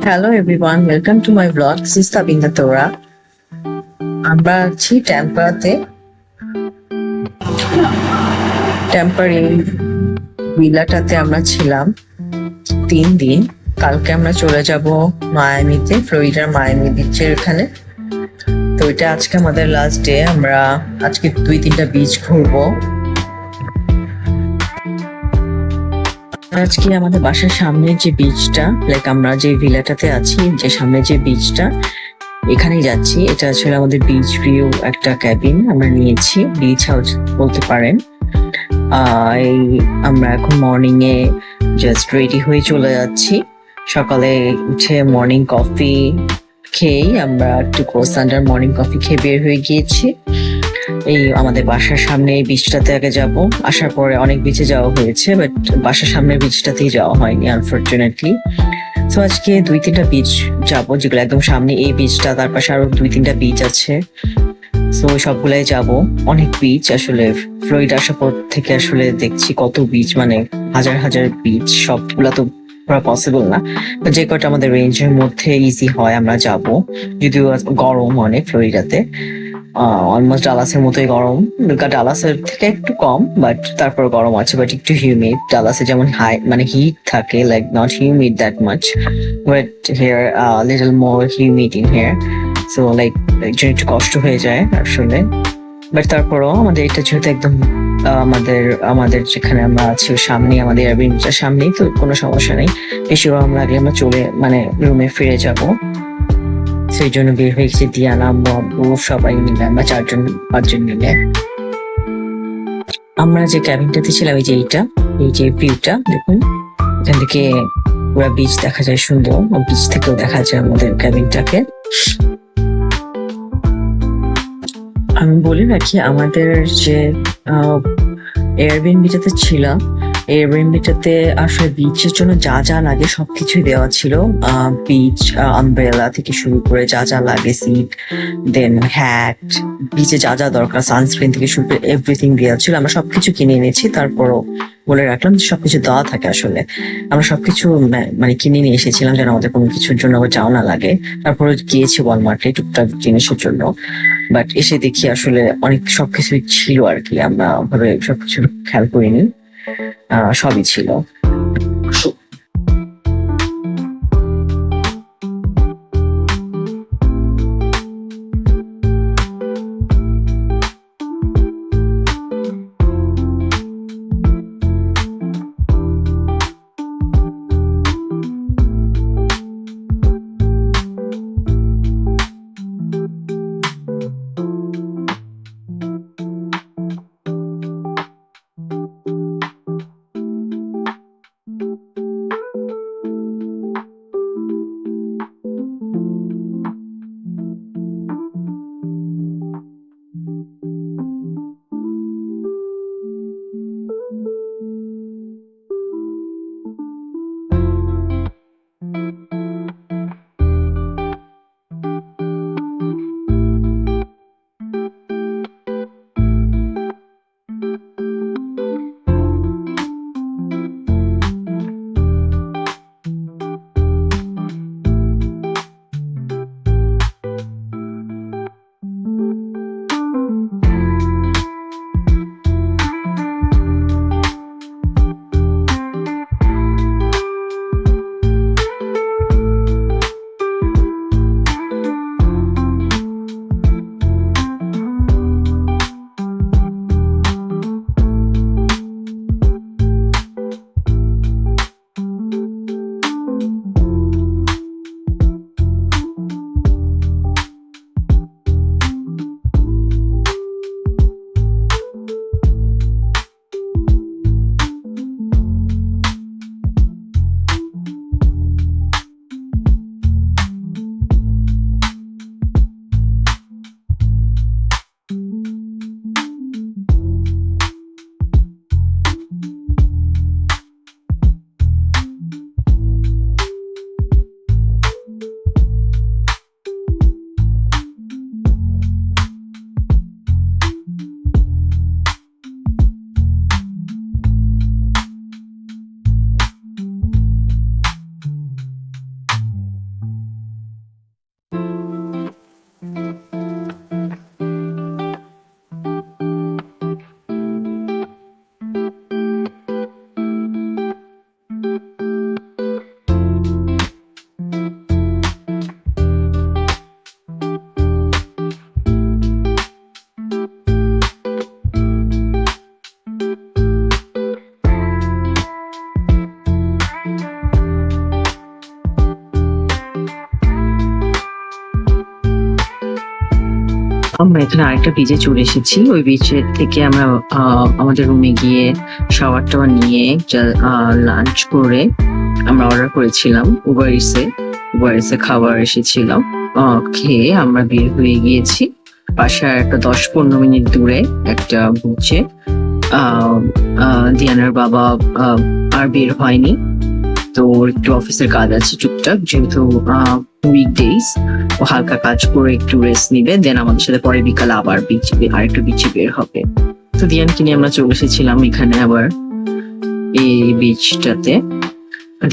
Hello everyone, welcome to my vlog. This is Tabinda Tora. আমরা আছি টেম্পারি ভিলাটাতে আমরা ছিলাম 3 দিন। কালকে আমরা চলে যাব মায়ামিতে, ফ্লোরিডার মায়ামি বিচের এখানে। তো এটা আজকে আমাদের লাস্ট ডে। আমরা আজকে 2-3টা বিচ ঘুরবো। আজকে আমাদের বাসার সামনে যে বিচটা, লাইক আমরা যে ভিলাটাতে আছি, যে সামনে যে বিচটা, এখানেই যাচ্ছি। এটা আসলে আমাদের বিচ ভিউ একটা ক্যাবিন আমরা নিয়েছি, বিচ হাউস বলতে পারেন। আমরা এখন মর্নিং এ জাস্ট রেডি হয়ে চলে যাচ্ছি। সকালে উঠে মর্নিং কফি খেয়েই আমরা একটু ক্রোসান্ডার মর্নিং কফি খেয়ে বের হয়ে গিয়েছি। এই আমাদের বাসার সামনে এই বিচটাতে আগে যাব। আসার পরে অনেক বিচে যাওয়া হয়েছে, বাট বাসার সামনের বিচটাতেই যাওয়া হয়নি আনফরচুনেটলি। তো আজকে 2-3টা বিচ যাব, যেগুলো একদম সামনে এই বিচটা, তার পাশে আরো 2-3টা বিচ আছে। তো সবগুলাই যাব। অনেক বিচ আসলে, ফ্লোরিডা আসার পর থেকে আসলে দেখছি কত বিচ, মানে হাজার হাজার বিচ। সবগুলা তো করা পসিবল না, যে কটা আমাদের রেঞ্জের মধ্যে ইজি হয় আমরা যাব। যদিও গরম অনেক ফ্লোরিডাতে, অলমোস্ট ডালাসের মতোই গরম। ডালাসের থেকে একটু কম, বাট তারপর গরম আছে, বাট একটু হিউমিড। ডালাসে যেমন হাই মানে হিট থাকে, like not humid that much, but here little more humid in here. So like একজন একটু কষ্ট হয়ে যায় আসলে। বাট তারপরও আমাদের এটা যেহেতু একদম আমাদের আমাদের যেখানে আমরা আছি সামনে, আমাদের এয়ারবিএনবিটার সামনেই, তো কোনো সমস্যা নেই। বেশি গরম লাগলে আমরা চলে মানে রুমে ফিরে যাব। সেই জন্য বের হয়ে গেছি দিয়ানা, আম্মু, আব্বু সবাই মিলে, আমরা 4-5 জন মিলে। আমরা যে ক্যাবিনটাতে ছিলাম, এই যে ভিউটা দেখুন, এখান থেকে পুরো বিচ দেখা যায় সুন্দর। বিচ থেকেও দেখা যায় আমাদের ক্যাবিনটাকে। আমি বলে রাখি, আমাদের যে এয়ারবিএনবিটাতে ছিলাম, এয়ারবিএনবিটাতে আসলে বিচের জন্য যা যা লাগে সবকিছুই দেওয়া ছিল। বিচ আমব্রেলা থেকে শুরু করে যা যা লাগে, সিট, দেন হ্যাট, বিচে যা যা দরকার, সানস্ক্রিন থেকে শুরু করে এভরিথিং দেওয়া ছিল। আমরা সবকিছু কিনে এনেছি, তারপরও বলে রাখলাম যে সবকিছু দেওয়া থাকে আসলে। আমরা সবকিছু মানে কিনে নিয়ে এসেছিলাম যেন আমাদের কোনো কিছুর জন্য আবার যাওয়া না লাগে। তারপরে গিয়েছি ওয়ালমার্টে টুকটাক জিনিসের জন্য, বাট এসে দেখি আসলে অনেক সবকিছুই ছিল আর কি। আমরা ভাবে সবকিছু খেয়াল করিনি, সবই ছিল। আমরা এখানে আরেকটা বিচে চলে এসেছি। ওই বিচের থেকে আমরা আমাদের রুমে গিয়ে শাওয়ার টাওয়ার নিয়ে লাঞ্চ করে আমরা অর্ডার করেছিলাম উবার ইটসে খাবার এসেছিলাম। খেয়ে আমরা বের হয়ে গিয়েছি পাশে একটা 10-15 মিনিট দূরে একটা বিচে। দিয়ানার বাবা আর বের হয়নি, তো একটু অফিসের কাজ আছে টুকটাক, যেহেতু উইকডেজ ও হালকা কাজ করে একটু রেস্ট নিবে, দেন আমাদের সাথে পরে বিকালে আবার আরেকটু বিচে বের হবে। তো দিয়ানকে নিয়ে আমরা চলে এসেছিলাম এখানে আবার এই বিচটাতে।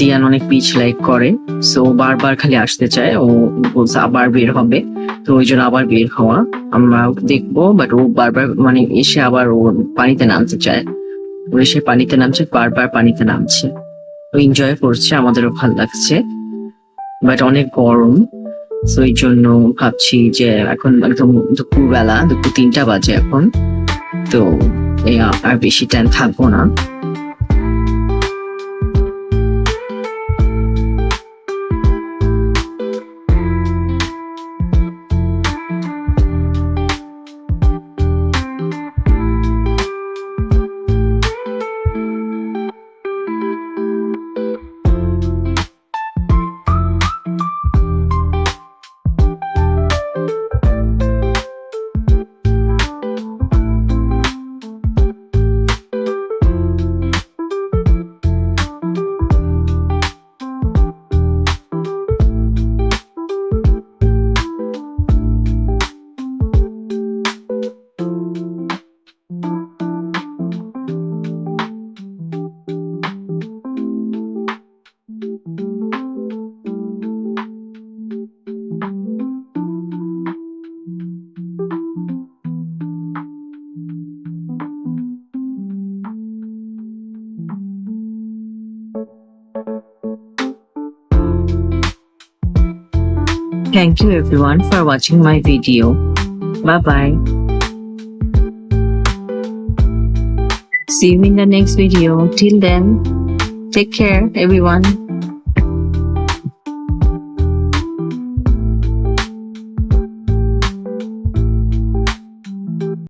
দিয়ান অনেক বিচ লাইক করে, সো বারবার খালি আসতে চায়, ও বলছে আবার বের হবে, তো ওই জন্য আবার বের হওয়া। আমরা দেখবো, বাট ও বারবার মানে এসে আবার ও পানিতে নামতে চায়, ও এসে পানিতে নামছে, বারবার পানিতে নামছে, ও এনজয় করছে, আমাদেরও ভালো লাগছে, বাট অনেক গরম। তো এই জন্য ভাবছি যে এখন একদম দুপুর 3টা বাজে এখন, তো আর বেশি টাইম থাকবো না। Thank you everyone for watching my video. Bye bye. See you in the next video. Till then, take care everyone.